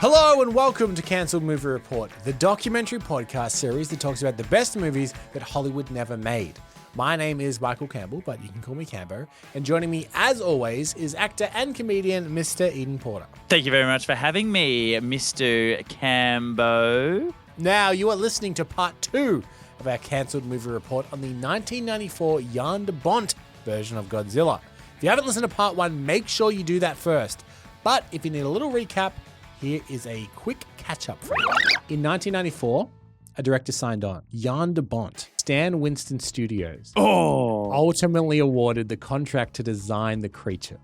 Hello and welcome to Cancelled Movie Report, the documentary podcast series that talks about the best movies that Hollywood never made. My name is Michael Campbell, but you can call me Cambo. And joining me, as always, is actor and comedian Mr. Eden Porter. Thank you very much for having me, Mr. Cambo. Now, you are listening to part 2 of our Cancelled Movie Report on the 1994 Jan de Bont version of Godzilla. If you haven't listened to part 1, make sure you do that first. But if you need a little recap, here is a quick catch-up for you. In 1994, a director signed on, Jan de Bont. Stan Winston Studios ultimately awarded the contract to design the creature.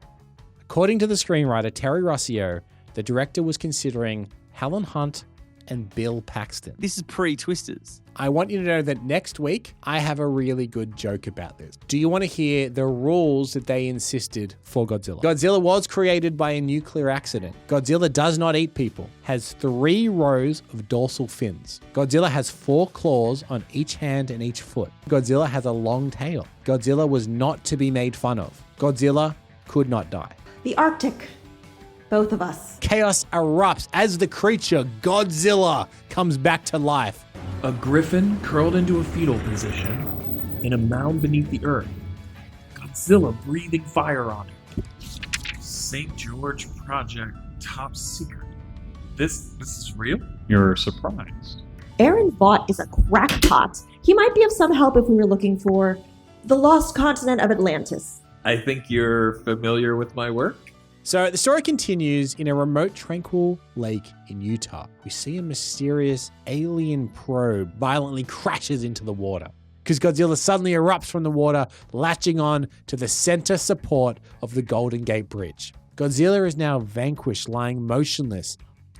According to the screenwriter Terry Rossio, the director was considering Helen Hunt and Bill Paxton. This is pre-Twisters. I want you to know that next week, I have a really good joke about this. Do you want to hear the rules that they insisted for Godzilla? Godzilla was created by a nuclear accident. Godzilla does not eat people, has 3 rows of dorsal fins. Godzilla has 4 claws on each hand and each foot. Godzilla has a long tail. Godzilla was not to be made fun of. Godzilla could not die. The Arctic. Both of us. Chaos erupts as the creature, Godzilla, comes back to life. A griffin curled into a fetal position in a mound beneath the earth. Godzilla breathing fire on it. St. George Project top secret. This is real? You're surprised. Erion Moore is a crackpot. He might be of some help if we were looking for the lost continent of Atlantis. I think you're familiar with my work. So the story continues in a remote, tranquil lake in Utah. We see a mysterious alien probe violently crashes into the water because Godzilla suddenly erupts from the water, latching on to the center support of the Golden Gate Bridge. Godzilla is now vanquished, lying motionless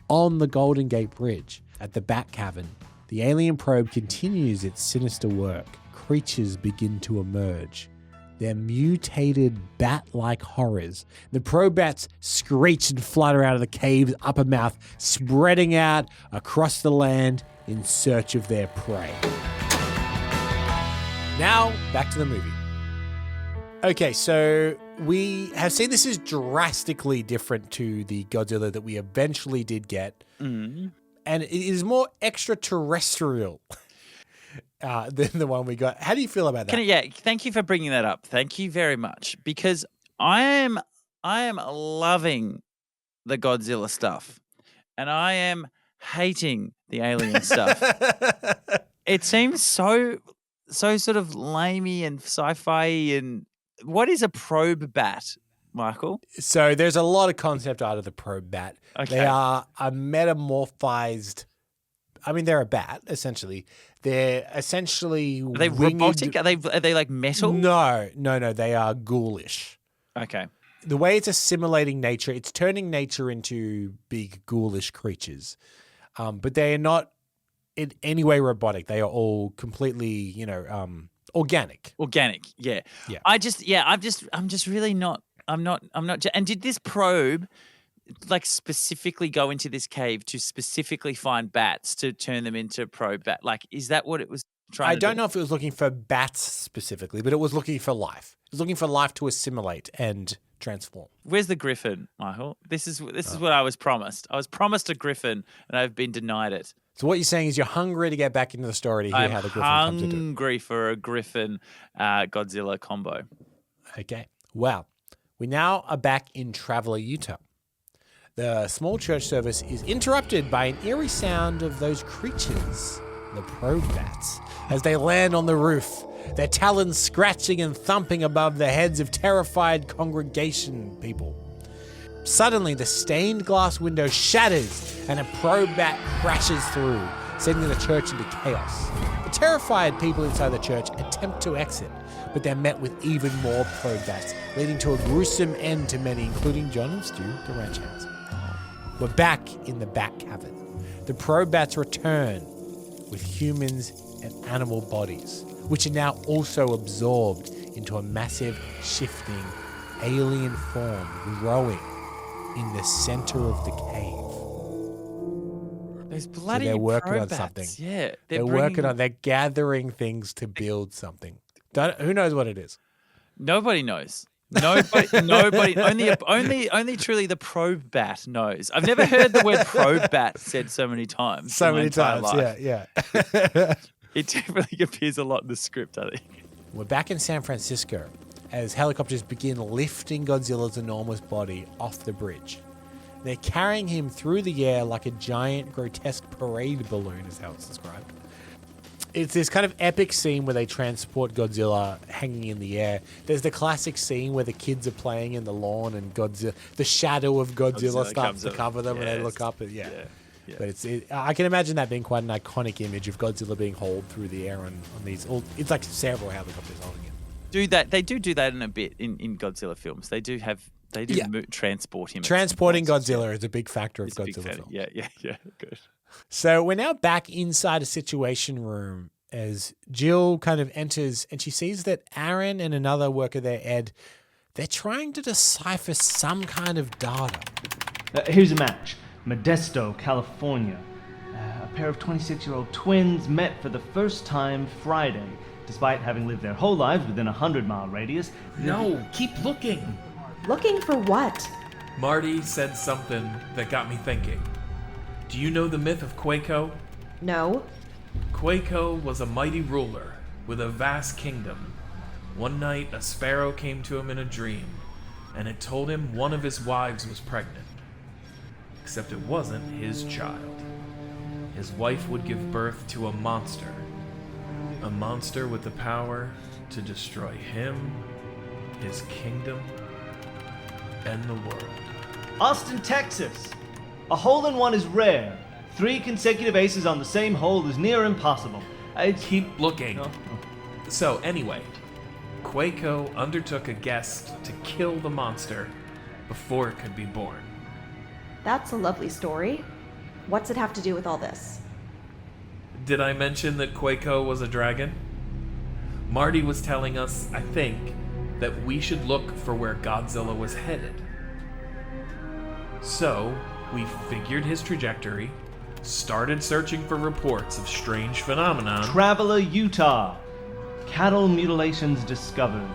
on the Golden Gate Bridge. At the Bat Cavern, the alien probe continues its sinister work. Creatures begin to emerge. They're mutated bat-like horrors. The probats screech and flutter out of the cave's upper mouth, spreading out across the land in search of their prey. Now, back to the movie. Okay, so we have seen this is drastically different to the Godzilla that we eventually did get. And it is more extraterrestrial than the one we got. How do you feel about that? Thank you for bringing that up. Thank you very much, because I am loving the Godzilla stuff, and I am hating the alien stuff. It seems so sort of lamey and sci-fi. And what is a probe bat, Michael? So there's a lot of concept art of the probe bat. Okay. They are a metamorphized. I mean, they're a bat, essentially. They're essentially Are they winged... robotic? Are they like metal? No. They are ghoulish. Okay. The way it's assimilating nature, it's turning nature into big ghoulish creatures. But they are not in any way robotic. They are all completely, organic. Organic, yeah. I'm just really not. I'm not. And did this probe like specifically go into this cave to specifically find bats to turn them into probe bat? Like, is that what it was trying to do? I don't know if it was looking for bats specifically, but it was looking for life. It was looking for life to assimilate and transform. Where's the griffin, Michael? This is what I was promised. I was promised a griffin, and I've been denied it. So what you're saying is you're hungry to get back into the story to hear how the griffin comes into it. I'm hungry for a griffin Godzilla combo. Okay. Well, we now are back in Traveler, Utah. The small church service is interrupted by an eerie sound of those creatures, the probe bats, as they land on the roof, their talons scratching and thumping above the heads of terrified congregation people. Suddenly, the stained glass window shatters and a probe bat crashes through, sending the church into chaos. The terrified people inside the church attempt to exit, but they're met with even more probe bats, leading to a gruesome end to many, including John and Stu, the ranch hands. We're back in the Bat Cavern. The probe bats return with humans and animal bodies, which are now also absorbed into a massive, shifting, alien form growing in the center of the cave. Those bloody so they're working on probats. something. Yeah. They're gathering things to build something. Who knows what it is? Nobody knows. Nobody, only truly the probe bat knows. I've never heard the word probe bat said so many times. So in my many entire times, life. yeah. It definitely appears a lot in the script, I think. We're back in San Francisco as helicopters begin lifting Godzilla's enormous body off the bridge. They're carrying him through the air like a giant, grotesque parade balloon, is how it's described. It's this kind of epic scene where they transport Godzilla hanging in the air. There's the classic scene where the kids are playing in the lawn and the shadow of Godzilla starts to cover them and they look up. And, yeah. But I can imagine that being quite an iconic image of Godzilla being hauled through the air on these. It's like several helicopters holding it. They do that in a bit in Godzilla films. They do transport him. Transporting Godzilla is a big factor of Godzilla films. Yeah. Good. So we're now back inside a situation room as Jill kind of enters and she sees that Aaron and another worker there, Ed, they're trying to decipher some kind of data. Here's a match. Modesto, California. A pair of 26-year-old twins met for the first time Friday. Despite having lived their whole lives within a 100-mile radius. No, keep looking. Looking for what? Marty said something that got me thinking. Do you know the myth of Quaco? No. Quaco was a mighty ruler with a vast kingdom. One night, a sparrow came to him in a dream, and it told him one of his wives was pregnant. Except it wasn't his child. His wife would give birth to a monster. A monster with the power to destroy him, his kingdom, and the world. Austin, Texas. A hole-in-one is rare. 3 consecutive aces on the same hole is near impossible. Keep looking. No. So, anyway, Quaco undertook a guest to kill the monster before it could be born. That's a lovely story. What's it have to do with all this? Did I mention that Quaco was a dragon? Marty was telling us, I think, that we should look for where Godzilla was headed. So, we figured his trajectory, started searching for reports of strange phenomena. Traveler, Utah. Cattle mutilations discovered.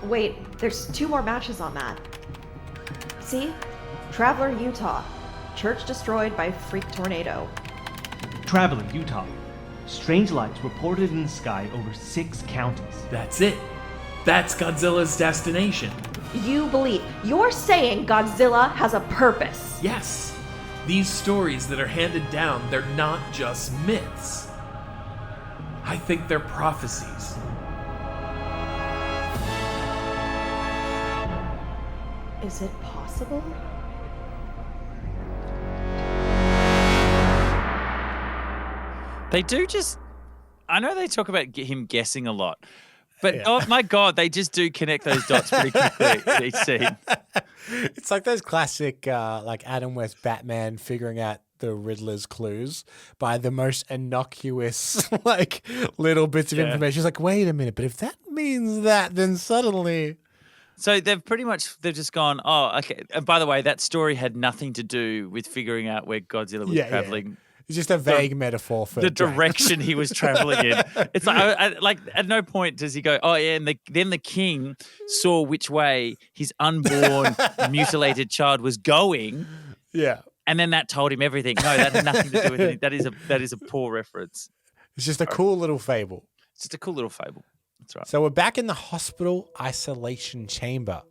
Wait, there's 2 more matches on that. See? Traveler, Utah. Church destroyed by freak tornado. Traveler, Utah. Strange lights reported in the sky over 6 counties. That's it. That's Godzilla's destination. You're saying Godzilla has a purpose. Yes. These stories that are handed down, they're not just myths. I think they're prophecies. Is it possible? They do I know they talk about him guessing a lot, but oh my God, they just do connect those dots pretty quickly in each scene. It's like those classic, like Adam West Batman figuring out the Riddler's clues by the most innocuous, like little bits of information. It's like, wait a minute, but if that means that, then suddenly. So they've just gone, oh, okay. And by the way, that story had nothing to do with figuring out where Godzilla was traveling. Yeah. It's just a vague metaphor for the direction he was traveling in. It's like at no point does he go, oh yeah, and then the king saw which way his unborn mutilated child was going. Yeah. And then that told him everything. No, that had nothing to do with it. That is a poor reference. It's just a cool little fable. It's just a cool little fable. That's right. So we're back in the hospital isolation chamber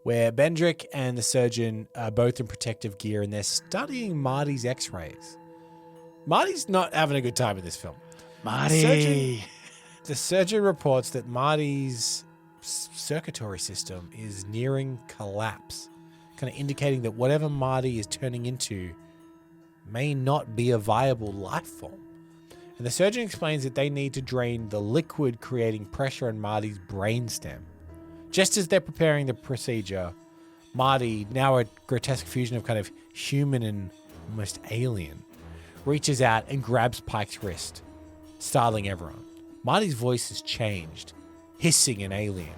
where Bendrick and the surgeon are both in protective gear and they're studying Marty's x-rays. Marty's not having a good time in this film. Marty. The surgeon reports that Marty's circulatory system is nearing collapse, kind of indicating that whatever Marty is turning into may not be a viable life form. And the surgeon explains that they need to drain the liquid creating pressure on Marty's brainstem. Just as they're preparing the procedure, Marty, now a grotesque fusion of kind of human and almost alien, reaches out and grabs Pike's wrist, startling everyone. Marty's voice has changed, hissing and alien,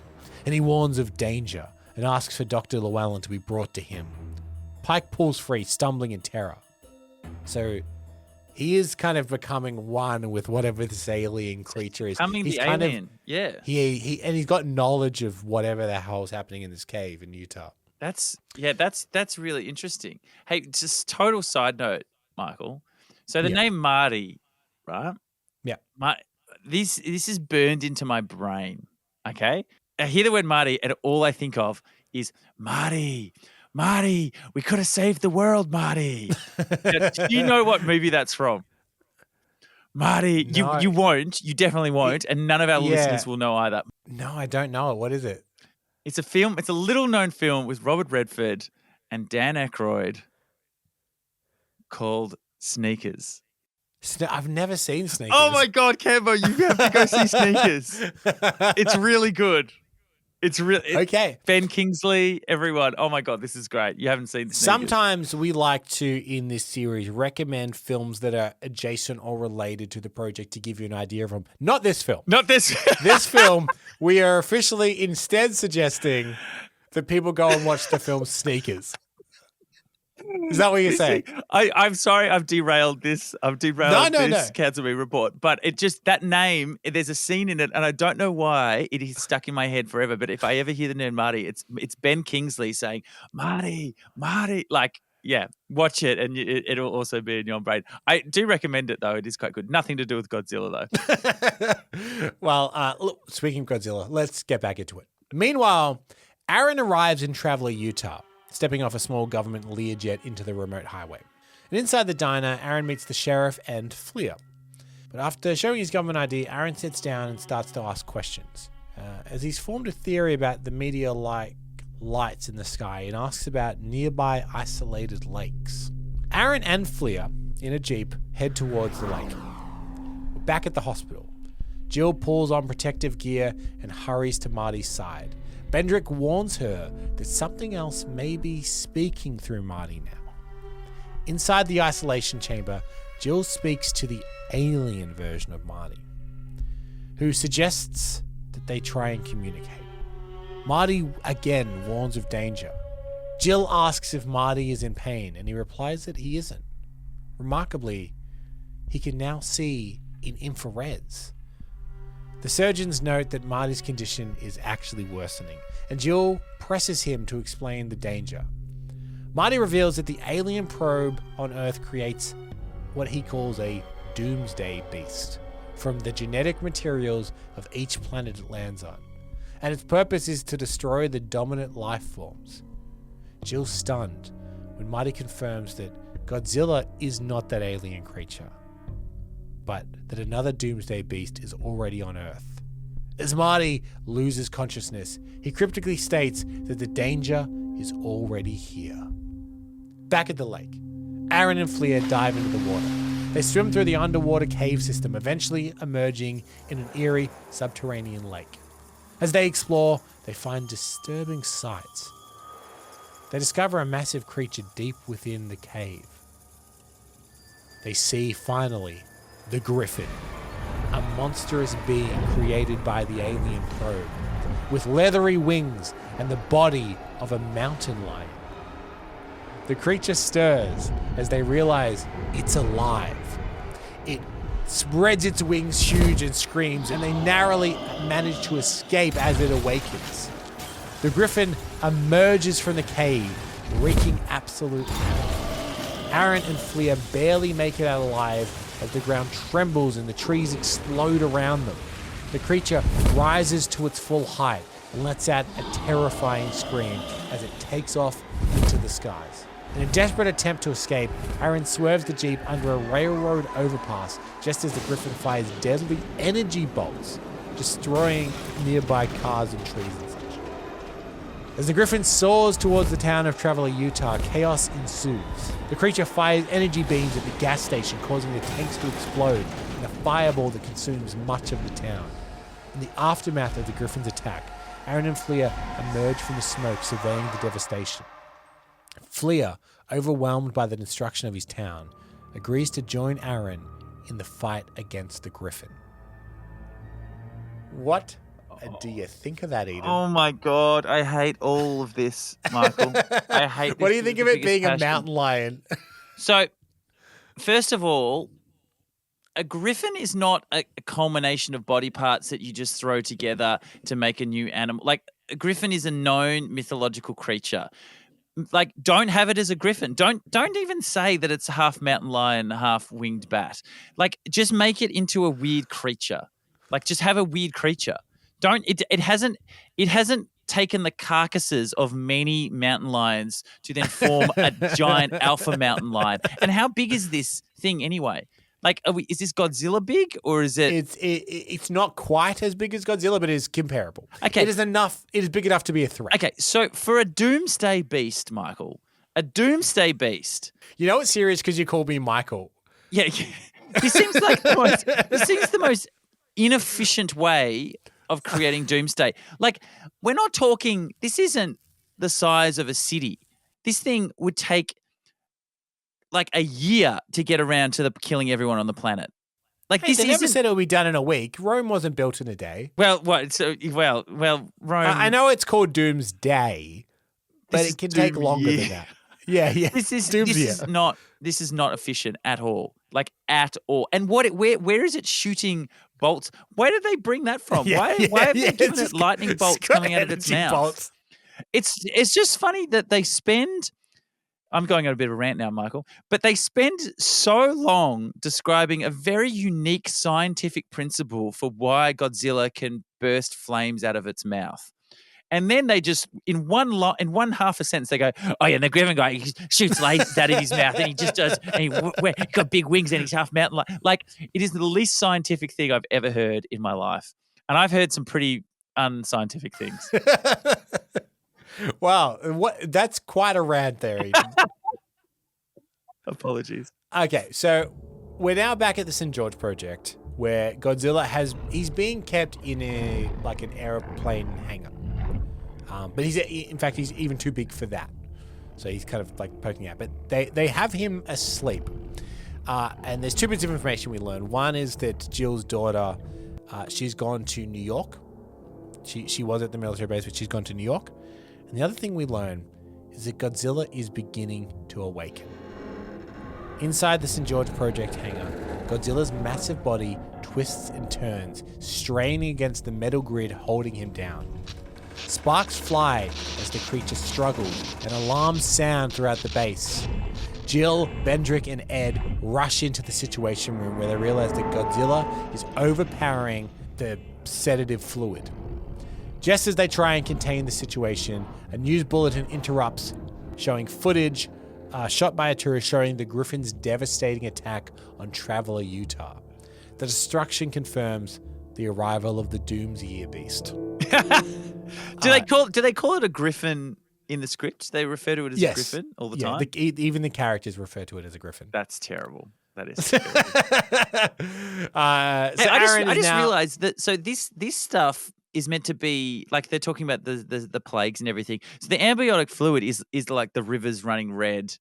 and he warns of danger and asks for Dr. Llewellyn to be brought to him. Pike pulls free, stumbling in terror. So He is kind of becoming one with whatever this alien creature is. Becoming He's the kind alien. Of, yeah. And he's got knowledge of whatever the hell's happening in this cave in Utah. That's really interesting. Hey, just total side note, Michael. So the name Marty, right? Yeah. This is burned into my brain. Okay. I hear the word Marty, and all I think of is Marty, we could have saved the world, Marty. Now, do you know what movie that's from? Marty, No. you won't. You definitely won't, and none of our listeners will know either. No, I don't know it. What is it? It's a film. It's a little-known film with Robert Redford and Dan Aykroyd called Sneakers. I've never seen Sneakers. Oh my God, Cambo, you have to go see Sneakers. It's really good. It's really okay. Ben Kingsley, everyone. Oh my God, this is great. You haven't seen Sneakers. Sometimes we like to, in this series, recommend films that are adjacent or related to the project to give you an idea of them. Not this film. Not this. This film, we are officially instead suggesting that people go and watch the film Sneakers. Is that what you're saying? I'm sorry, I've derailed this. No. Cancel Me report. But it just, that name, there's a scene in it, and I don't know why it is stuck in my head forever. But if I ever hear the name Marty, it's Ben Kingsley saying, Marty. Like, yeah, watch it, and it'll also be in your brain. I do recommend it, though. It is quite good. Nothing to do with Godzilla, though. Well, look, speaking of Godzilla, let's get back into it. Meanwhile, Aaron arrives in Traveler, Utah, stepping off a small government Learjet into the remote highway. And inside the diner, Aaron meets the sheriff and Flea. But after showing his government ID, Aaron sits down and starts to ask questions. As he's formed a theory about the meteor-like lights in the sky and asks about nearby isolated lakes. Aaron and Flea, in a Jeep, head towards the lake. Back at the hospital, Jill pulls on protective gear and hurries to Marty's side. Bendrick warns her that something else may be speaking through Marty now. Inside the isolation chamber, Jill speaks to the alien version of Marty, who suggests that they try and communicate. Marty again warns of danger. Jill asks if Marty is in pain, and he replies that he isn't. Remarkably, he can now see in infrareds. The surgeons note that Marty's condition is actually worsening, and Jill presses him to explain the danger. Marty reveals that the alien probe on Earth creates what he calls a doomsday beast from the genetic materials of each planet it lands on, and its purpose is to destroy the dominant life forms. Jill's stunned when Marty confirms that Godzilla is not that alien creature, but that another doomsday beast is already on Earth. As Marty loses consciousness, he cryptically states that the danger is already here. Back at the lake, Aaron and Flea dive into the water. They swim through the underwater cave system, eventually emerging in an eerie subterranean lake. As they explore, they find disturbing sights. They discover a massive creature deep within the cave. They see, finally, the Griffin, a monstrous being created by the alien probe, with leathery wings and the body of a mountain lion. The creature stirs as they realize it's alive. It spreads its wings huge and screams, and they narrowly manage to escape as it awakens. The Griffin emerges from the cave, wreaking absolute havoc. Aaron and Flea barely make it out alive as the ground trembles and the trees explode around them. The creature rises to its full height and lets out a terrifying scream as it takes off into the skies. In a desperate attempt to escape, Aaron swerves the Jeep under a railroad overpass just as the Griffin fires deadly energy bolts, destroying nearby cars and trees and such. As the Griffin soars towards the town of Traveler, Utah, chaos ensues. The creature fires energy beams at the gas station, causing the tanks to explode in a fireball that consumes much of the town. In the aftermath of the Griffin's attack, Aaron and Flea emerge from the smoke, surveying the devastation. Flea, overwhelmed by the destruction of his town, agrees to join Aaron in the fight against the Griffin. What do you think of that, Eden? Oh my God, I hate all of this, Michael. I hate this. What do you think of it being passion. a mountain lion? So, first of all, a griffin is not a culmination of body parts that you just throw together to make a new animal. Like, a griffin is a known mythological creature. Like, don't have it as a griffin. Don't even say that it's half mountain lion, half winged bat. Like, just make it into a weird creature. Like, just have a weird creature. It hasn't taken the carcasses of many mountain lions to then form a giant alpha mountain lion. And how big is this thing anyway? Like, is this Godzilla big, or is it? It's not quite as big as Godzilla, but it is comparable. Okay. It is enough. It is big enough to be a threat. Okay, so for a doomsday beast, Michael, a doomsday beast. You know it's serious because you called me Michael. Yeah, this seems like the most inefficient way of creating doomsday. Like, we're not talking. This isn't the size of a city. This thing would take like a year to get around to the killing everyone on the planet. Like, Hey, this they never isn't. said it would be done in a week. Rome wasn't built in a day. Well, what? So, Rome. I know it's called Doomsday, but This is it can take Doom longer Year. than that. Yeah. This is Doomsday. not efficient at all. Like, at all. And where is it shooting bolts? Where did they bring that from? Why have they given it lightning bolts coming out of its energy mouth? bolts. It's just funny that they spend. I'm going on a bit of a rant now, Michael, but they spend so long describing a very unique scientific principle for why Godzilla can burst flames out of its mouth. And then they just, in one half a sentence, they go, oh yeah, and the Griffin guy, he shoots lasers out of his mouth, and he just does, and he got big wings, and he's half mountain like. It is the least scientific thing I've ever heard in my life, and I've heard some pretty unscientific things. Wow, that's quite a rant there. Even. Apologies. Okay, so we're now back at the St. George Project, where Godzilla he's being kept in an airplane hangar. But he's even too big for that. So he's kind of like poking out. But they have him asleep. And there's two bits of information we learn. One is that Jill's daughter, she's gone to New York. She was at the military base, but she's gone to New York. And the other thing we learn is that Godzilla is beginning to awaken. Inside the St. George Project hangar, Godzilla's massive body twists and turns, straining against the metal grid holding him down. Sparks fly as the creature struggles, and alarms sound throughout the base. Jill, Bendrick, and Ed rush into the Situation Room where they realize that Godzilla is overpowering the sedative fluid. Just as they try and contain the situation, a news bulletin interrupts, showing footage shot by a tourist showing the Griffin's devastating attack on Traveler, Utah. The destruction confirms the arrival of the Doomsday Beast. Do they call it a Griffin in the script? They refer to it as a Griffin all the time? Even the characters refer to it as a Griffin. That's terrible. That is terrible. I just realized that. So this stuff is meant to be like they're talking about the plagues and everything. So the ambiotic fluid is like the rivers running red,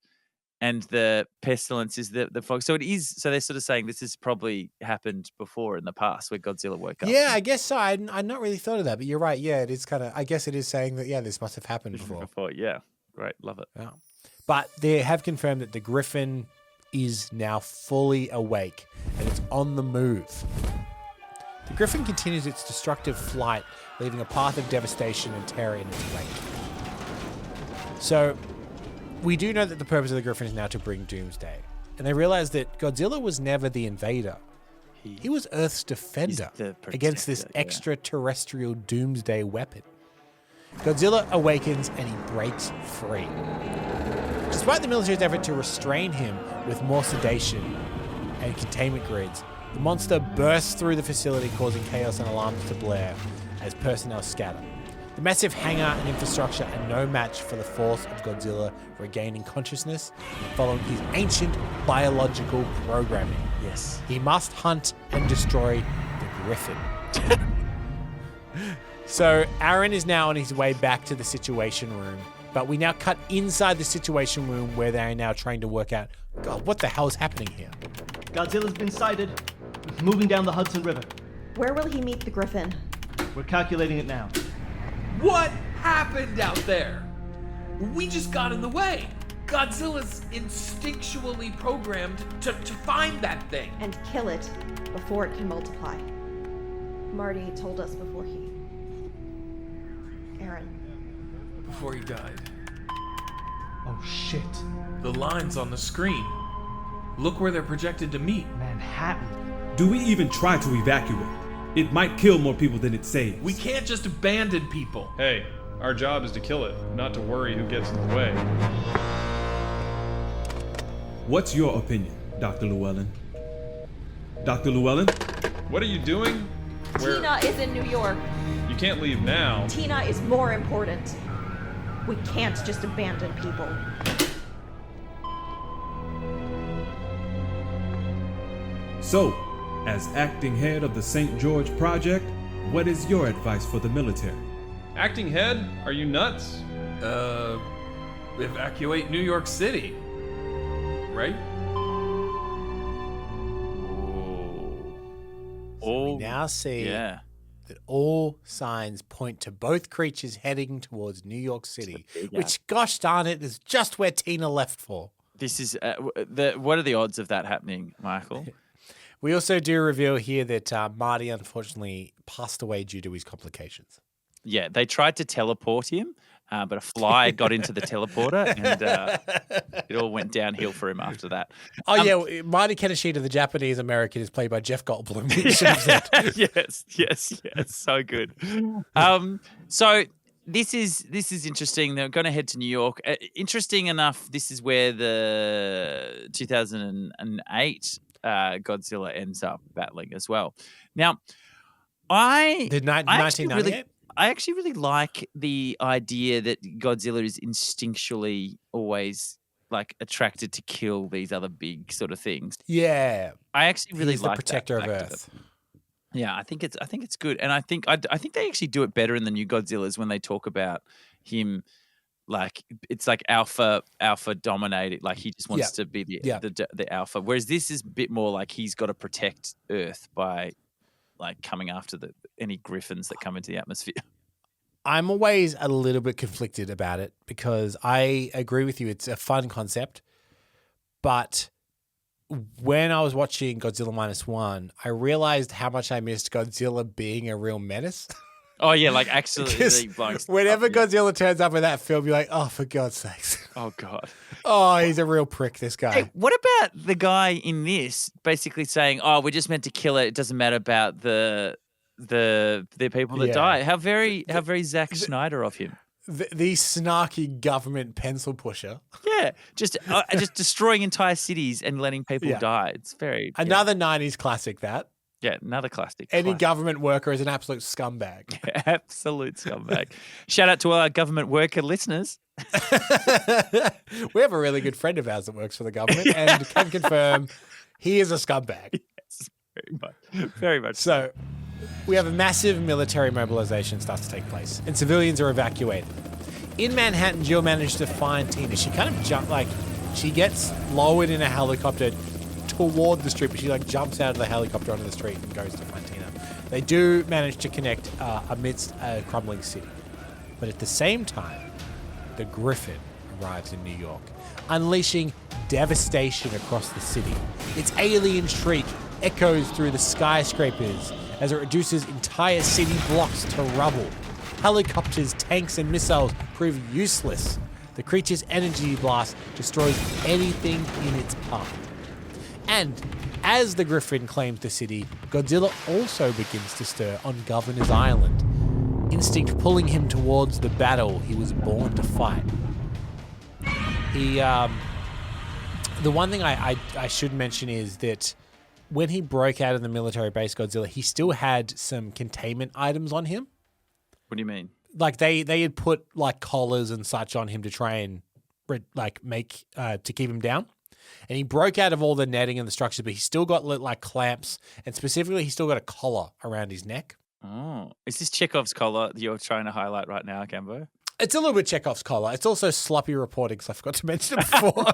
and the pestilence is the fog. So it is. So they're sort of saying this has probably happened before in the past where Godzilla woke up. Yeah, I guess so. I'd not really thought of that, but you're right. Yeah, it is kind of. I guess it is saying that. Yeah, this must have happened before. Yeah, great, love it. Yeah. But they have confirmed that the Griffin is now fully awake and it's on the move. The Griffin continues its destructive flight, leaving a path of devastation and terror in its wake. So, we do know that the purpose of the Griffin is now to bring doomsday. And they realize that Godzilla was never the invader. He was Earth's defender against this extraterrestrial doomsday weapon. Godzilla awakens and he breaks free. Despite the military's effort to restrain him with more sedation and containment grids, the monster bursts through the facility, causing chaos and alarms to blare as personnel scatter. The massive hangar and infrastructure are no match for the force of Godzilla regaining consciousness and following his ancient biological programming. Yes. He must hunt and destroy the Griffin. So Aaron is now on his way back to the Situation Room, but we now cut inside the Situation Room where they are now trying to work out, God, what the hell is happening here? Godzilla's been sighted. Moving down the Hudson River. Where will he meet the Griffin? We're calculating it now. What happened out there? We just got in the way. Godzilla's instinctually programmed to find that thing. And kill it before it can multiply. Marty told us before he... Aaron. Before he died. Oh shit. The lines on the screen. Look where they're projected to meet. Manhattan. Do we even try to evacuate? It might kill more people than it saves. We can't just abandon people. Hey, our job is to kill it, not to worry who gets in the way. What's your opinion, Dr. Llewellyn? Dr. Llewellyn? What are you doing? Tina is in New York. You can't leave now. Tina is more important. We can't just abandon people. So, as acting head of the St. George Project, what is your advice for the military? Acting head? Are you nuts? Evacuate New York City. Right? Oh, We now see yeah. that all signs point to both creatures heading towards New York City, which, gosh darn it, is just where Tina left for. This is what are the odds of that happening, Michael? We also do reveal here that Marty unfortunately passed away due to his complications. Yeah, they tried to teleport him, but a fly got into the teleporter, and it all went downhill for him after that. Oh, yeah, Marty Kaneshita, the Japanese American, is played by Jeff Goldblum. We should have said. yes, so good. So this is interesting. They're going to head to New York. Interesting enough, this is where the 2008 Godzilla ends up battling as well. Now, The 1998? I actually really like the idea that Godzilla is instinctually always like attracted to kill these other big sort of things. Yeah. I actually really He's like the protector that of fact Earth. Yeah, I think it's good, and I think they actually do it better in the new Godzillas when they talk about him. Like it's like alpha dominated. Like he just wants to be the alpha. Whereas this is a bit more like he's got to protect Earth by like coming after any griffins that come into the atmosphere. I'm always a little bit conflicted about it because I agree with you. It's a fun concept. But when I was watching Godzilla -1, I realized how much I missed Godzilla being a real menace. Oh, yeah, like absolutely. Whenever Godzilla turns up in that film, you're like, oh, for God's sakes. Oh, God. Oh, he's a real prick, this guy. Hey, what about the guy in this basically saying, oh, we're just meant to kill it. It doesn't matter about the people that die. How very Zack Snyder of him. The snarky government pencil pusher. Yeah, just destroying entire cities and letting people die. It's very... Another 90s classic, that. Yeah, another classic. Any government worker is an absolute scumbag. Absolute scumbag. Shout out to our government worker listeners. We have a really good friend of ours that works for the government and can confirm he is a scumbag. Yes, very much. So we have a massive military mobilization starts to take place and civilians are evacuated. In Manhattan, Jill managed to find Tina. She kind of she gets lowered in a helicopter toward the street, but she jumps out of the helicopter onto the street and goes to find Tina. They do manage to connect amidst a crumbling city. But at the same time, the Griffin arrives in New York, unleashing devastation across the city. Its alien shriek echoes through the skyscrapers as it reduces entire city blocks to rubble. Helicopters, tanks, and missiles prove useless. The creature's energy blast destroys anything in its path. And as the Griffin claims the city, Godzilla also begins to stir on Governor's Island, instinct pulling him towards the battle he was born to fight. The one thing I should mention is that when he broke out of the military base, Godzilla, he still had some containment items on him. What do you mean? Like they had put collars and such on him to try and make to keep him down. And he broke out of all the netting and the structure, but he still got clamps, and specifically, he still got a collar around his neck. Oh, is this Chekhov's collar that you're trying to highlight right now, Cambo? It's a little bit Chekhov's collar. It's also sloppy reporting, because I forgot to mention it before.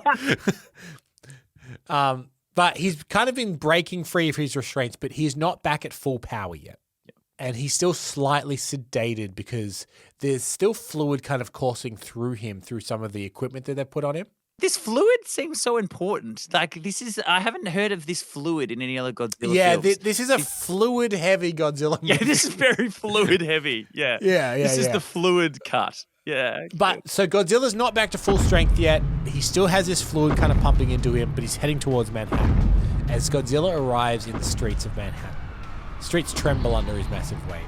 But he's kind of been breaking free of his restraints, but he's not back at full power yet. Yep. And he's still slightly sedated because there's still fluid kind of coursing through him through some of the equipment that they've put on him. This fluid seems so important. Like I haven't heard of this fluid in any other Godzilla films. This is a fluid-heavy Godzilla movie. Yeah, this is very fluid heavy. Yeah. This is the fluid cut. Yeah. But so Godzilla's not back to full strength yet. He still has this fluid kind of pumping into him, but he's heading towards Manhattan. As Godzilla arrives in the streets of Manhattan, streets tremble under his massive weight.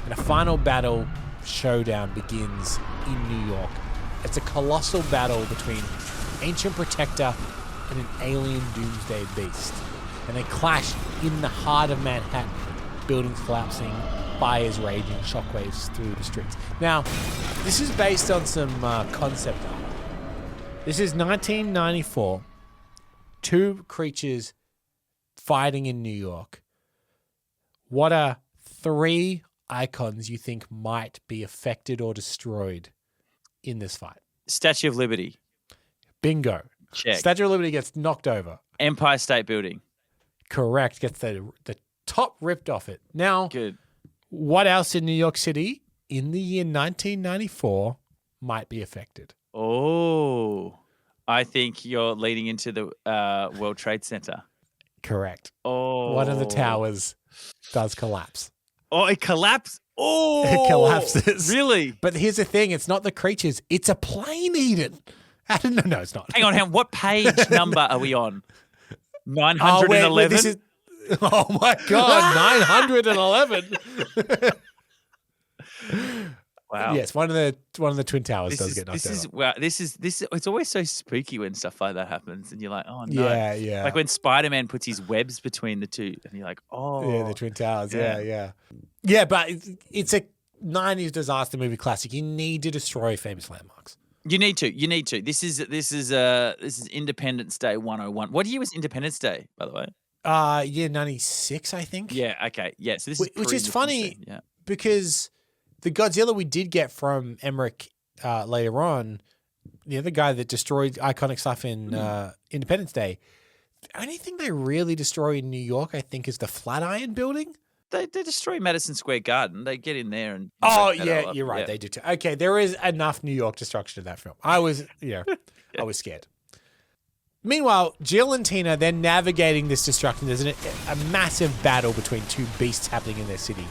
And a final battle showdown begins in New York. It's a colossal battle between ancient protector and an alien doomsday beast. And they clash in the heart of Manhattan, buildings collapsing, fires raging, shockwaves through the streets. Now, this is based on some concept art. This is 1994. Two creatures fighting in New York. What are 3 icons you think might be affected or destroyed in this fight? Statue of Liberty. Bingo. Check. Statue of Liberty gets knocked over. Empire State Building. Correct. Gets the top ripped off it. Now, Good. what else in New York City in the year 1994 might be affected? Oh, I think you're leading into the World Trade Center. Correct. Oh. One of the towers does collapse. Oh, it collapsed? Oh. It collapses. Really? But here's the thing. It's not the creatures. It's a plane, Eden. No, it's not. Hang on. What page number are we on? 911? Oh, my God. 911. Wow. Yes, one of the Twin Towers does get knocked over. Wow. This is. It's always so spooky when stuff like that happens, and you're like, oh no. Yeah. Like when Spider-Man puts his webs between the two, and you're like, oh. Yeah, the Twin Towers. Yeah. Yeah, but it's a 90s disaster movie classic. You need to destroy famous landmarks. You need to. This is Independence Day 101. What year was Independence Day, by the way? Yeah, 96, I think. Yeah. Okay. Yeah. So this is which is funny Day. Yeah. because the Godzilla we did get from Emmerich later on, the other guy that destroyed iconic stuff in Independence Day, the only thing they really destroy in New York, I think, is the Flatiron Building. They destroy Madison Square Garden. They get in there and. Oh break that all yeah, up. you're right. Yeah. They do too. Okay, there is enough New York destruction in that film. I was scared. Meanwhile, Jill and Tina, they're navigating this destruction. There's a massive battle between two beasts happening in their city,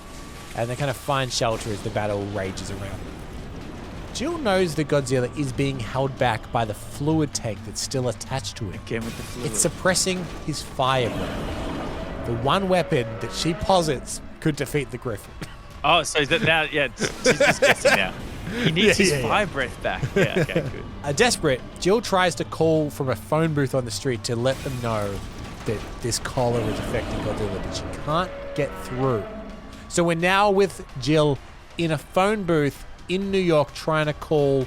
and they kind of find shelter as the battle rages around. Jill knows that Godzilla is being held back by the fluid tank that's still attached to it. Again with the fluid. It's suppressing his fire breath. The one weapon that she posits could defeat the Griffin. Oh, so is that now? Yeah, she's just guessing now. He needs his fire breath back. Yeah, okay, good. Desperate, Jill tries to call from a phone booth on the street to let them know that this collar is affecting Godzilla, but she can't get through. So we're now with Jill in a phone booth in New York trying to call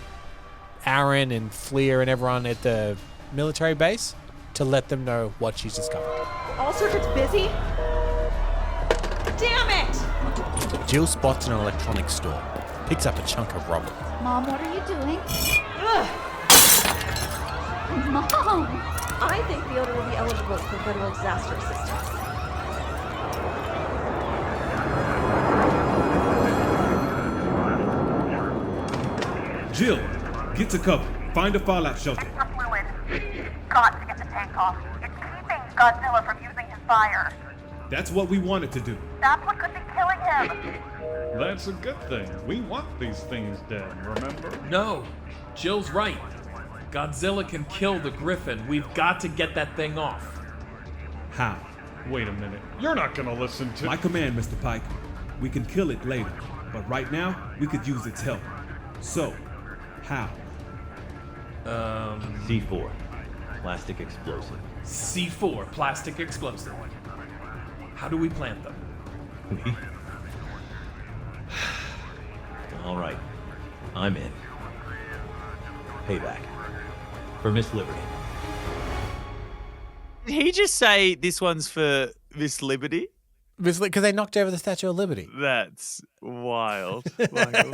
Aaron and Fleer and everyone at the military base to let them know what she's discovered. All circuits busy? Damn it! Jill spots an electronics store, picks up a chunk of rubber. Mom, what are you doing? Ugh. Mom! I think the owner will be eligible for federal disaster assistance. Jill, get to cover. Find a fallout shelter. For fluid. Got to get the tank off. It's keeping Godzilla from using his fire. That's what we wanted to do. That's what could be killing him. That's a good thing. We want these things dead, remember? No, Jill's right. Godzilla can kill the Griffin. We've got to get that thing off. How? Wait a minute. You're not gonna listen to... My command, Mr. Pike. We can kill it later, but right now, we could use its help. So, how? C4. Plastic explosive. C4, plastic explosive. How do we plant them? Me? All right. I'm in. Payback. For Miss Liberty. Did he just say this one's for Miss Liberty? Because they knocked over the Statue of Liberty. That's wild, Michael.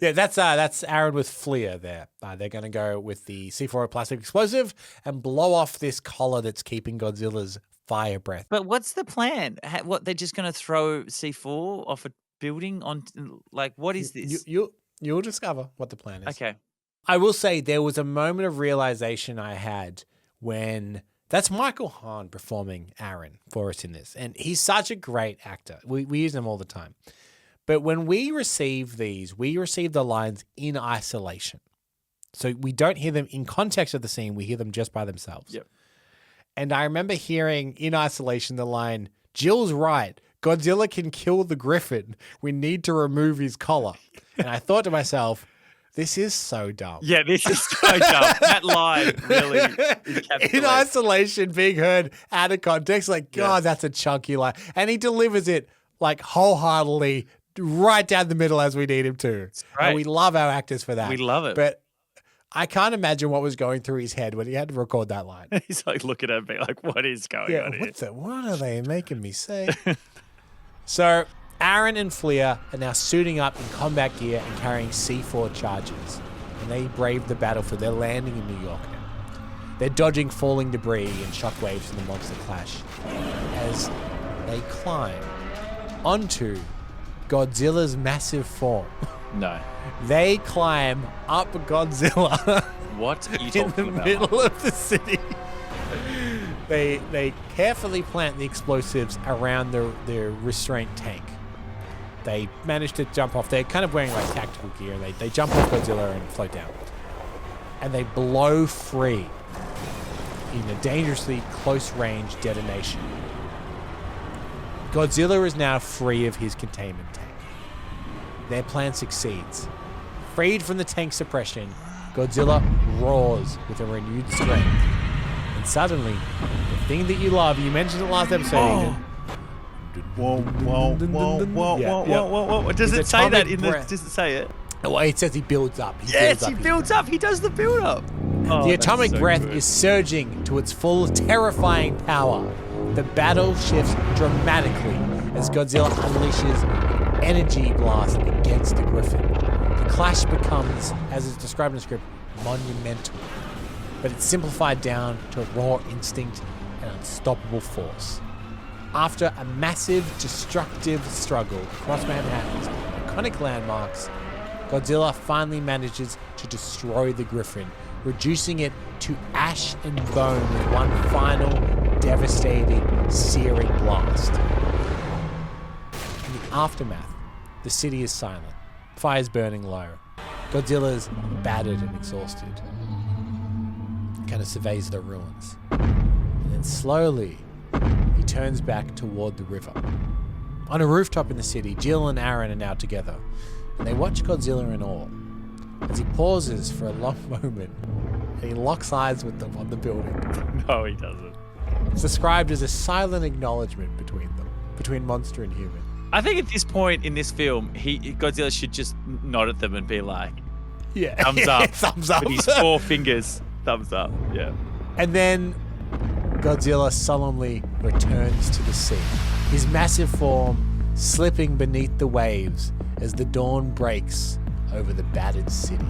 Yeah, that's Aaron with Fleer there. They're going to go with the C4 plastic explosive and blow off this collar that's keeping Godzilla's fire breath. But what's the plan? What, they're just going to throw C4 off a building on? Like, what is this? You'll discover what the plan is. Okay. I will say there was a moment of realization I had when that's Michael Hahn performing Aaron for us in this. And he's such a great actor. We use him all the time. But when we receive these, we receive the lines in isolation. So we don't hear them in context of the scene. We hear them just by themselves. Yep. And I remember hearing in isolation the line, Jill's right. Godzilla can kill the Griffin. We need to remove his collar. And I thought to myself, this is so dumb. Yeah, this is so dumb. That line really encapsulates. In isolation, being heard out of context, like, God, that's a chunky line. And he delivers it like wholeheartedly right down the middle as we need him to. Right. And we love our actors for that. We love it. But I can't imagine what was going through his head when he had to record that line. He's like looking at me like, what is going on here? What are they making me say? So Aaron and Fleer are now suiting up in combat gear and carrying C4 charges. And they brave the battlefield. They're landing in New York now. They're dodging falling debris and shockwaves from the monster clash as they climb onto Godzilla's massive form. No. They climb up Godzilla. What are you in talking the about? middle of the city. They carefully plant the explosives around the restraint tank. They manage to jump off. They're kind of wearing like tactical gear. And they jump off Godzilla and float down. And they blow free in a dangerously close range detonation. Godzilla is now free of his containment tank. Their plan succeeds. Freed from the tank suppression, Godzilla roars with a renewed strength. And suddenly, the thing that you love, you mentioned it last episode, Eden. Whoa. Does it say that in the... Does it say it? Well, it says he builds up. He builds up. He does the build up. The atomic breath is surging to its full terrifying power. The battle shifts dramatically as Godzilla unleashes an energy blast against the Griffin. The clash becomes, as is described in the script, monumental, but it's simplified down to raw instinct and unstoppable force. After a massive, destructive struggle across Manhattan's iconic landmarks, Godzilla finally manages to destroy the Griffin, reducing it to ash and bone with one final, devastating, searing blast. In the aftermath, the city is silent. Fire's burning low. Godzilla's battered and exhausted. He kind of surveys the ruins. And then slowly, he turns back toward the river. On a rooftop in the city, Jill and Aaron are now together, and they watch Godzilla in awe as he pauses for a long moment and he locks eyes with them on the building. No, he doesn't. It's described as a silent acknowledgement between them, between monster and human. I think at this point in this film, Godzilla should just nod at them and be like, Yeah. thumbs up. Thumbs up. With his 4 fingers, thumbs up. Yeah. And then Godzilla solemnly returns to the sea, his massive form slipping beneath the waves as the dawn breaks over the battered city.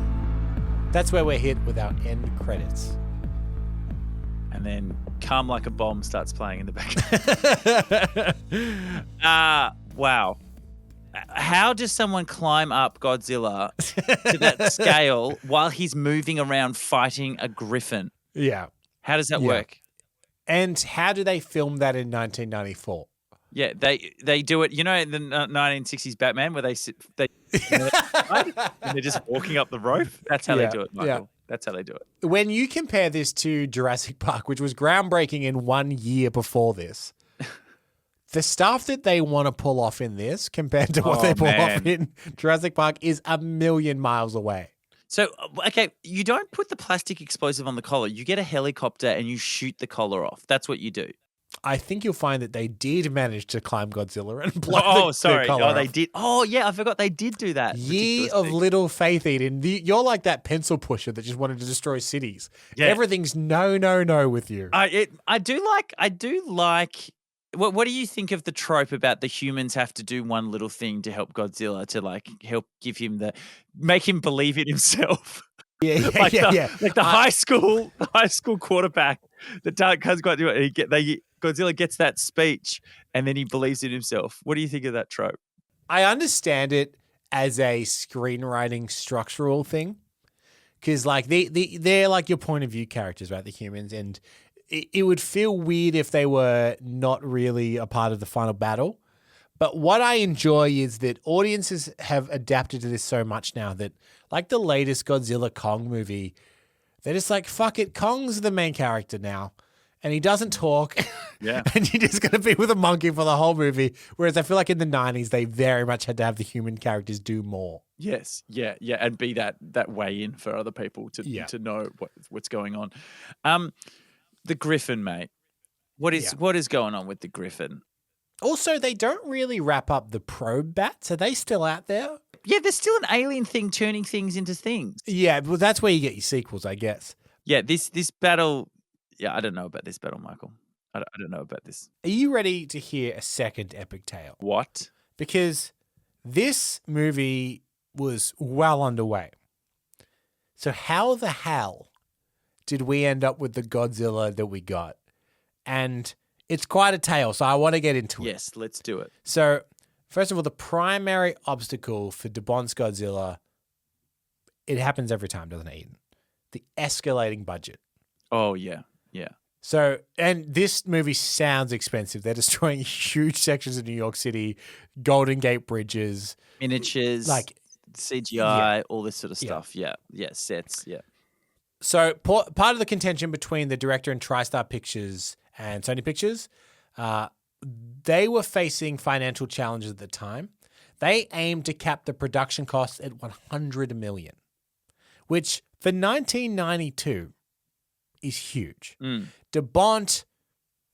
That's where we're hit with our end credits. And then Calm Like a Bomb starts playing in the background. Wow. How does someone climb up Godzilla to that scale while he's moving around fighting a griffin? Yeah. How does that work? And how do they film that in 1994? Yeah, they do it. You know, in the 1960s Batman, where they and they're just walking up the rope. That's how they do it, Michael. Yeah. That's how they do it. When you compare this to Jurassic Park, which was groundbreaking in 1 year before this, the stuff that they want to pull off in this compared to what they pull off in Jurassic Park is a million miles away. So, okay, you don't put the plastic explosive on the collar. You get a helicopter and you shoot the collar off. That's what you do. I think you'll find that they did manage to climb Godzilla and blow the collar Oh, they off. did. Oh, yeah, I forgot they did do that. Ye of little faith, Eden. You're like that pencil pusher that just wanted to destroy cities. Yeah. Everything's no with you. I do like. What do you think of the trope about the humans have to do one little thing to help Godzilla to like help give him make him believe in himself? Yeah. Like the high school quarterback that can't quite do it. Godzilla gets that speech and then he believes in himself. What do you think of that trope? I understand it as a screenwriting structural thing because like they're like your point of view characters, right? The humans, and it would feel weird if they were not really a part of the final battle. But what I enjoy is that audiences have adapted to this so much now that, like the latest Godzilla Kong movie, they're just like, fuck it, Kong's the main character now. And he doesn't talk. Yeah. And you're just going to be with a monkey for the whole movie. Whereas I feel like in the 90s, they very much had to have the human characters do more. Yes, yeah, and be that way in for other people to know what's going on. The Griffin, mate. What is going on with the Griffin? Also, they don't really wrap up the probe bats. Are they still out there? Yeah, there's still an alien thing turning things into things. Yeah, well, that's where you get your sequels, I guess. Yeah, this battle. Yeah, I don't know about this battle, Michael. I don't know about this. Are you ready to hear a second epic tale? What? Because this movie was well underway. So how the hell did we end up with the Godzilla that we got? And it's quite a tale, so I want to get into it. Yes, let's do it. So, first of all, the primary obstacle for de Bont's Godzilla, it happens every time, doesn't it, Eden? The escalating budget. Oh, yeah, yeah. So, and this movie sounds expensive. They're destroying huge sections of New York City, Golden Gate bridges. Miniatures, like CGI, all this sort of stuff. Yeah, sets, yeah. So, part of the contention between the director and TriStar Pictures and Sony Pictures, they were facing financial challenges at the time. They aimed to cap the production costs at $100 million, which for 1992 is huge. De Bont,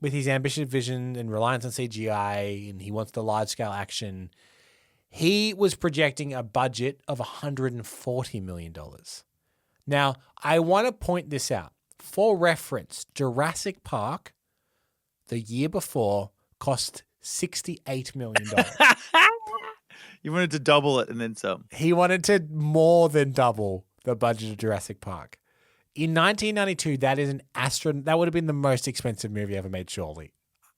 with his ambitious vision and reliance on CGI, and he wants the large-scale action, he was projecting a budget of $140 million. Now, I want to point this out. For reference, Jurassic Park, the year before, cost $68 million. You wanted to double it and then some. He wanted to more than double the budget of Jurassic Park. In 1992, that would have been the most expensive movie ever made, surely.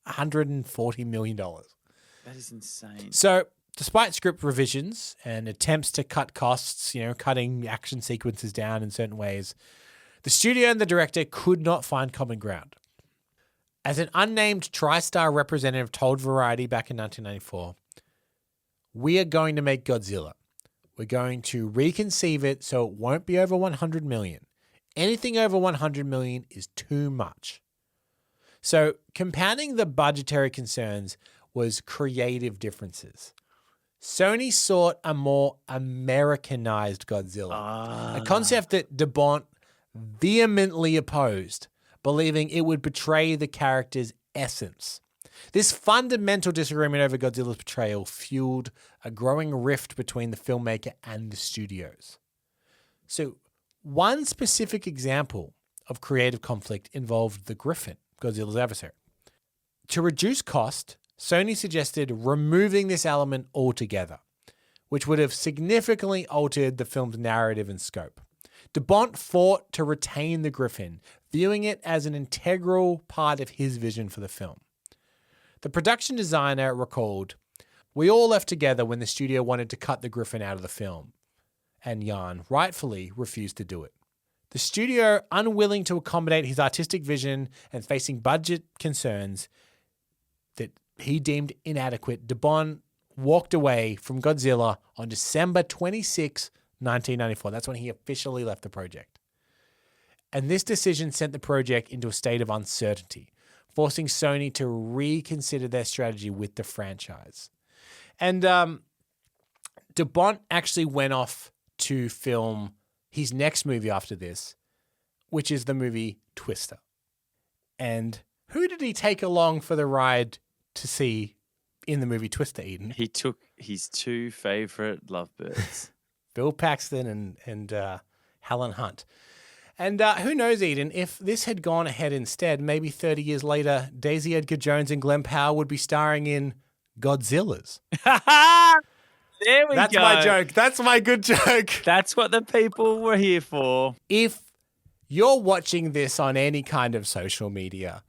$140 million. That is insane. So, despite script revisions and attempts to cut costs, cutting action sequences down in certain ways, the studio and the director could not find common ground. As an unnamed TriStar representative told Variety back in 1994, we are going to make Godzilla. We're going to reconceive it so it won't be over 100 million. Anything over 100 million is too much. So compounding the budgetary concerns was creative differences. Sony sought a more Americanized Godzilla, a concept that de Bont vehemently opposed, believing it would betray the character's essence. This fundamental disagreement over Godzilla's portrayal fueled a growing rift between the filmmaker and the studios. So, one specific example of creative conflict involved the Griffin, Godzilla's adversary. To reduce cost, Sony suggested removing this element altogether, which would have significantly altered the film's narrative and scope. De Bont fought to retain the Griffin, viewing it as an integral part of his vision for the film. The production designer recalled, "We all left together when the studio wanted to cut the Griffin out of the film, and Jan rightfully refused to do it. The studio, unwilling to accommodate his artistic vision and facing budget concerns that he deemed inadequate, de Bont walked away from Godzilla on December 26, 1994. That's when he officially left the project. And this decision sent the project into a state of uncertainty, forcing Sony to reconsider their strategy with the franchise. And de Bont actually went off to film his next movie after this, which is the movie Twister. And who did he take along for the ride to see in the movie Twister, Eden? He took his two favorite lovebirds. Bill Paxton and Helen Hunt. And who knows, Eden, if this had gone ahead instead, maybe 30 years later, Daisy Edgar Jones and Glenn Powell would be starring in Godzillas. There we go. That's my joke. That's my good joke. That's what the people were here for. If you're watching this on any kind of social media,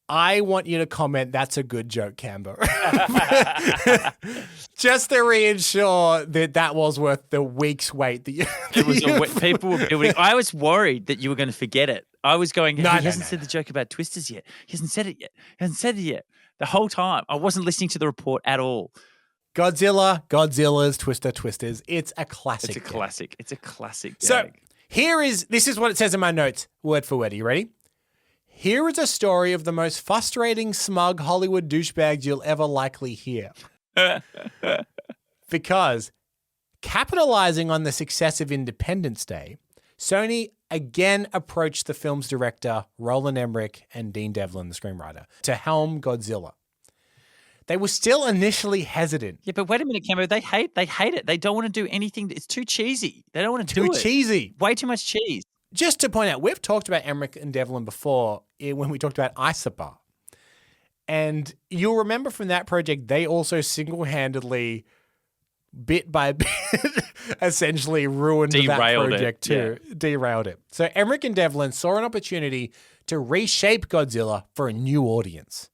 I want you to comment, that's a good joke, Cambo. Just to reinsure that was worth the week's wait. People were building. I was worried that you were going to forget it. I was going, he hasn't said the joke about twisters yet. He hasn't said it yet. He hasn't said it yet. The whole time. I wasn't listening to the report at all. Godzilla's Twisters. It's a classic. It's a classic. It's a classic gag. So this is what it says in my notes, word for word. Are you ready? Here is a story of the most frustrating, smug Hollywood douchebags you'll ever likely hear. Because capitalizing on the success of Independence Day, Sony again approached the film's director, Roland Emmerich, and Dean Devlin, the screenwriter, to helm Godzilla. They were still initially hesitant. Yeah, but wait a minute, Cambo. They hate it. They don't want to do anything. It's too cheesy. They don't want to do it. Too cheesy. Way too much cheese. Just to point out, we've talked about Emmerich and Devlin before when we talked about Isobar. And you'll remember from that project, they also single-handedly, bit by bit, essentially ruined that project too. Yeah. Derailed it. So Emmerich and Devlin saw an opportunity to reshape Godzilla for a new audience,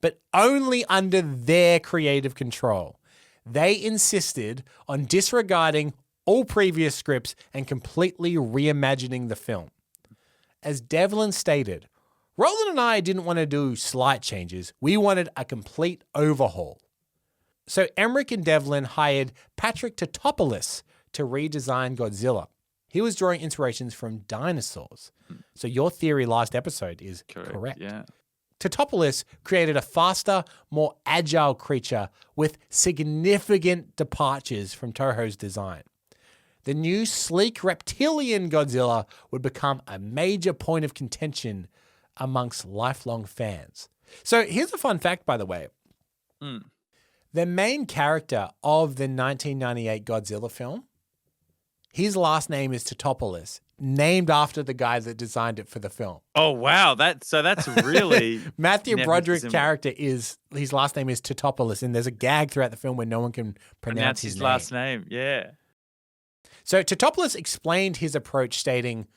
but only under their creative control. They insisted on disregarding all previous scripts and completely reimagining the film. As Devlin stated, Roland and I didn't want to do slight changes. We wanted a complete overhaul. So Emmerich and Devlin hired Patrick Tatopoulos to redesign Godzilla. He was drawing inspirations from dinosaurs. So your theory last episode is correct. Yeah. Tatopoulos created a faster, more agile creature with significant departures from Toho's design. The new sleek reptilian Godzilla would become a major point of contention amongst lifelong fans. So here's a fun fact, by the way. The main character of the 1998 Godzilla film, his last name is Tatopoulos, named after the guy that designed it for the film. Oh, wow. That's really... Matthew Broderick's character his last name is Tatopoulos, and there's a gag throughout the film where no one can pronounce his last name. Yeah. So Tatopoulos explained his approach, stating,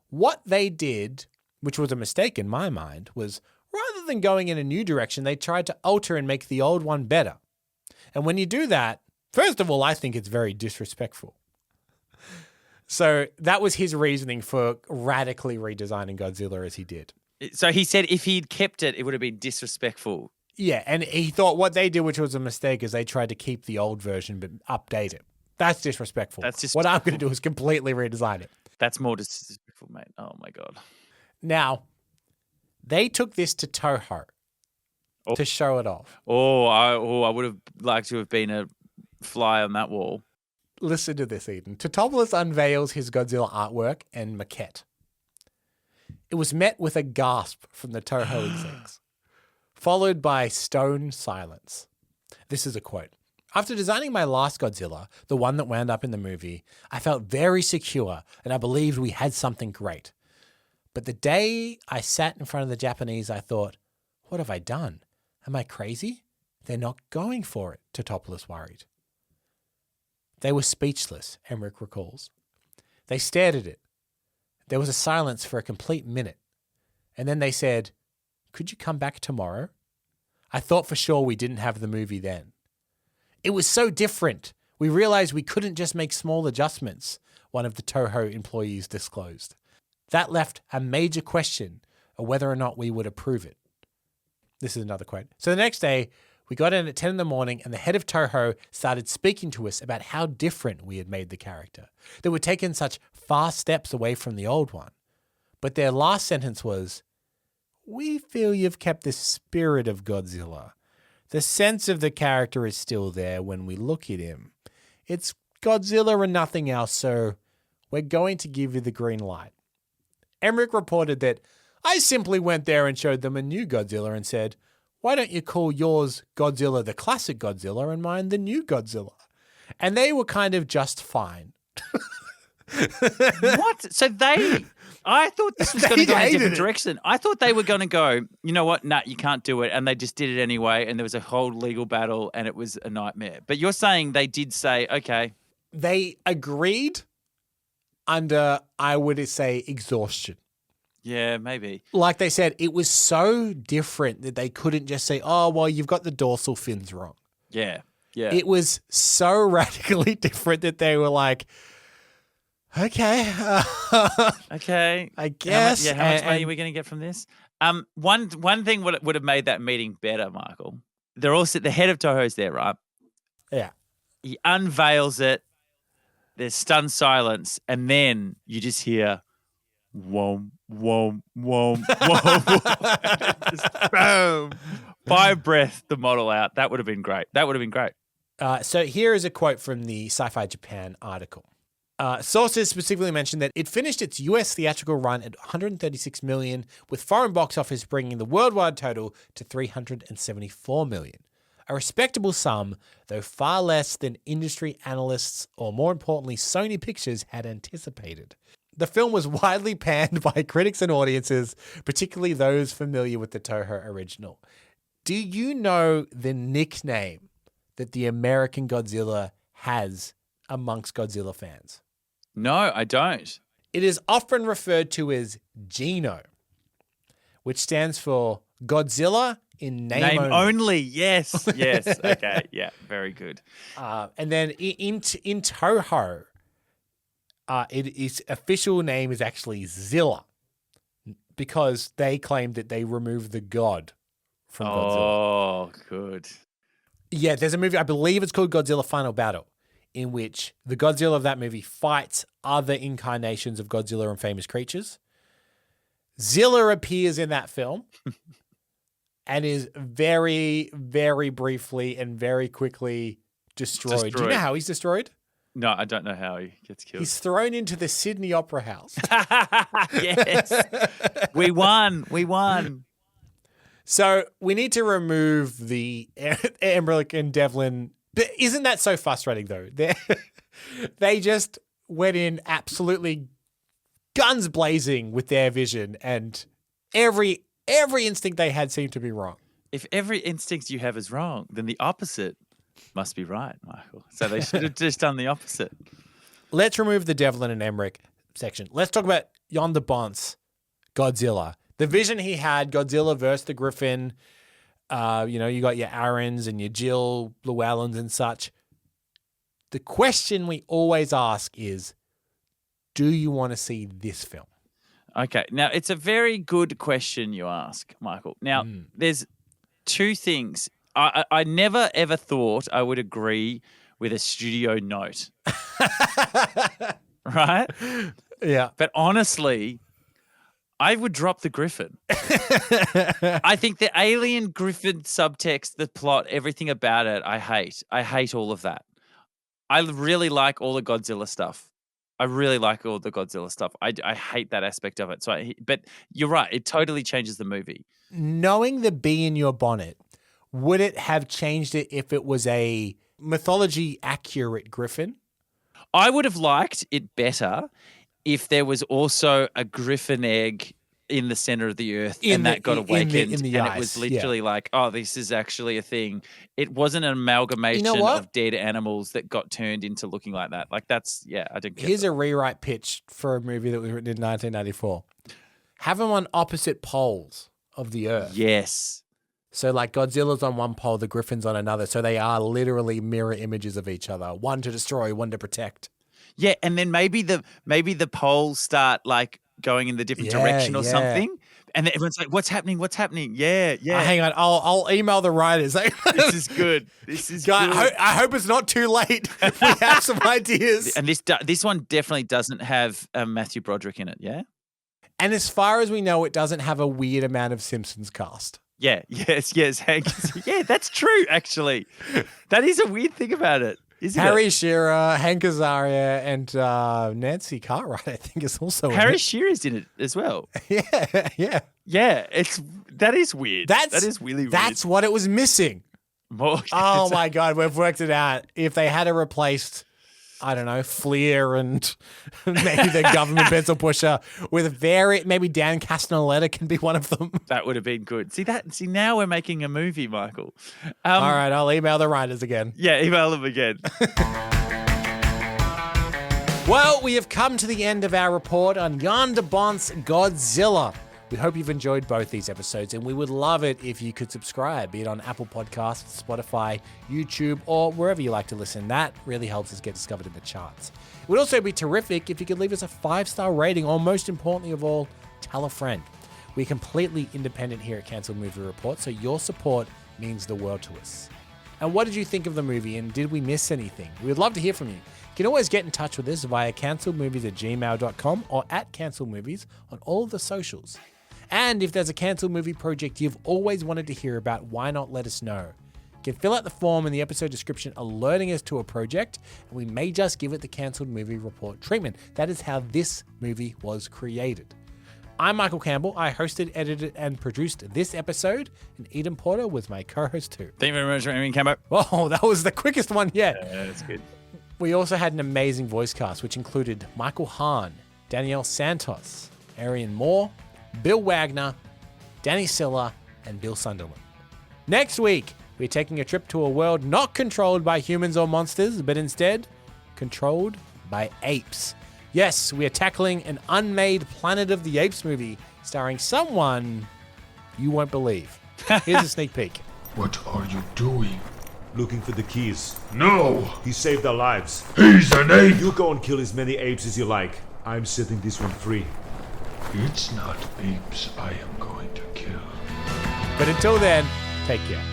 what they did, which was a mistake in my mind, was rather than going in a new direction, they tried to alter and make the old one better. And when you do that, first of all, I think it's very disrespectful. So that was his reasoning for radically redesigning Godzilla as he did. So he said if he'd kept it, it would have been disrespectful. Yeah, and he thought what they did, which was a mistake, is they tried to keep the old version but update it. That's disrespectful. What I'm going to do is completely redesign it. That's more disrespectful, mate. Oh, my God. Now, they took this to Toho to show it off. I would have liked to have been a fly on that wall. Listen to this, Eden. Tatopoulos unveils his Godzilla artwork and maquette. It was met with a gasp from the Toho execs, followed by stone silence. This is a quote. After designing my last Godzilla, the one that wound up in the movie, I felt very secure and I believed we had something great. But the day I sat in front of the Japanese, I thought, what have I done? Am I crazy? They're not going for it, Tatopoulos worried. They were speechless, Emmerich recalls. They stared at it. There was a silence for a complete minute. And then they said, could you come back tomorrow? I thought for sure we didn't have the movie then. It was so different. We realized we couldn't just make small adjustments, one of the Toho employees disclosed. That left a major question of whether or not we would approve it. This is another quote. So the next day, we got in at 10 in the morning and the head of Toho started speaking to us about how different we had made the character, that we'd taken such fast steps away from the old one. But their last sentence was, we feel you've kept the spirit of Godzilla. The sense of the character is still there when we look at him. It's Godzilla and nothing else, so we're going to give you the green light. Emmerich reported that I simply went there and showed them a new Godzilla and said, why don't you call yours Godzilla the classic Godzilla and mine the new Godzilla? And they were kind of just fine. What? So I thought this was going to go in a different direction. I thought they were going to go, you know what? Nah, you can't do it. And they just did it anyway. And there was a whole legal battle and it was a nightmare. But you're saying they did say, okay. They agreed under, I would say, exhaustion. Yeah, maybe. Like they said, it was so different that they couldn't just say, oh, well, you've got the dorsal fins wrong. Yeah. Yeah. It was so radically different that they were like, okay. Okay. I guess. How much money are we going to get from this? One thing would have made that meeting better, Michael. They're all the head of Toho's there, right? Yeah. He unveils it. There's stunned silence, and then you just hear, whoom, whoom, whoom, whoom. Just boom. By breath, the model out. That would have been great. So here is a quote from the Sci-Fi Japan article. Sources specifically mentioned that it finished its US theatrical run at $136 million, with foreign box office bringing the worldwide total to $374 million. A respectable sum, though far less than industry analysts, or more importantly, Sony Pictures had anticipated. The film was widely panned by critics and audiences, particularly those familiar with the Toho original. Do you know the nickname that the American Godzilla has amongst Godzilla fans? No, I don't. It is often referred to as Gino, which stands for Godzilla in name only. Yes. Okay. Yeah. Very good. And then in Toho, its official name is actually Zilla, because they claimed that they removed the god from Godzilla. Oh, good. Yeah, there's a movie, I believe it's called Godzilla Final Battle, in which the Godzilla of that movie fights other incarnations of Godzilla and famous creatures. Zilla appears in that film and is very, very briefly and very quickly destroyed. Do you know how he's destroyed? No, I don't know how he gets killed. He's thrown into the Sydney Opera House. Yes. We won. So we need to remove the Emmerich and Devlin. But isn't that so frustrating, though? They just went in absolutely guns blazing with their vision, and every instinct they had seemed to be wrong. If every instinct you have is wrong, then the opposite must be right, Michael. So they should have just done the opposite. Let's remove the Devlin and Emmerich section. Let's talk about Jan de Bont's Godzilla. The vision he had, Godzilla versus the Griffin. You got your Aarons and your Jill Llewellyns and such. The question we always ask is, do you want to see this film? Okay. Now, it's a very good question you ask, Michael. Now, there's two things. I never, ever thought I would agree with a studio note. Right? Yeah. But honestly, I would drop the Griffin. I think the alien Griffin subtext, the plot, everything about it, I hate. I hate all of that. I really like all the Godzilla stuff. I hate that aspect of it. But you're right. It totally changes the movie. Knowing the bee in your bonnet, would it have changed it if it was a mythology accurate Griffin? I would have liked it better if there was also a Griffin egg in the center of the earth and that got awakened in the and ice. It was literally like, oh, this is actually a thing. It wasn't an amalgamation of dead animals that got turned into looking like that. Like I didn't get Here's a rewrite pitch for a movie that was written in 1994. Have them on opposite poles of the earth. Yes. So like Godzilla's on one pole, the Griffin's on another. So they are literally mirror images of each other. One to destroy, one to protect. Yeah, and then maybe the poles start like going in the different direction or something, and then everyone's like, "What's happening? What's happening?" Yeah. Hang on, I'll email the writers. This is good. Good. I hope it's not too late. We have some ideas. And this one definitely doesn't have Matthew Broderick in it. Yeah. And as far as we know, it doesn't have a weird amount of Simpsons cast. Yeah. Yes. Hank. Yeah, that's true. Actually, that is a weird thing about it. Harry Shearer, Hank Azaria, and Nancy Cartwright, I think, is also in it. Harry Shearer's in it as well. Yeah. Yeah, that is weird. That is really weird. That's what it was missing. Oh my God, we've worked it out. If they had replaced, I don't know, Fleer and maybe the government pencil pusher with maybe Dan Castellaneta can be one of them. That would have been good. See, now we're making a movie, Michael. All right, I'll email the writers again. Yeah, email them again. Well, we have come to the end of our report on Jan de Bont's Godzilla. We hope you've enjoyed both these episodes, and we would love it if you could subscribe, be it on Apple Podcasts, Spotify, YouTube, or wherever you like to listen. That really helps us get discovered in the charts. It would also be terrific if you could leave us a 5-star rating, or most importantly of all, tell a friend. We're completely independent here at Cancelled Movie Report, so your support means the world to us. And what did you think of the movie, and did we miss anything? We'd love to hear from you. You can always get in touch with us via cancelledmovies@gmail.com or at cancelledmovies on all of the socials. And if there's a cancelled movie project you've always wanted to hear about, why not let us know? You can fill out the form in the episode description alerting us to a project, and we may just give it the Cancelled Movie Report treatment. That is how this movie was created. I'm Michael Campbell. I hosted, edited, and produced this episode, and Eden Porter was my co-host too. Thank you very much, Erion Cambo. Oh, that was the quickest one yet. Yeah, that's good. We also had an amazing voice cast, which included Michael Hahn, Danielle Santos, Erion Moore, Bill Wagner, Dani Siller, and Bill Sunderland. Next week, we're taking a trip to a world not controlled by humans or monsters, but instead controlled by apes. Yes, we are tackling an unmade Planet of the Apes movie starring someone you won't believe. Here's a sneak peek. What are you doing? Looking for the keys. No! He saved our lives. He's an ape! You go and kill as many apes as you like. I'm setting this one free. It's not apes I am going to kill. But until then, take care.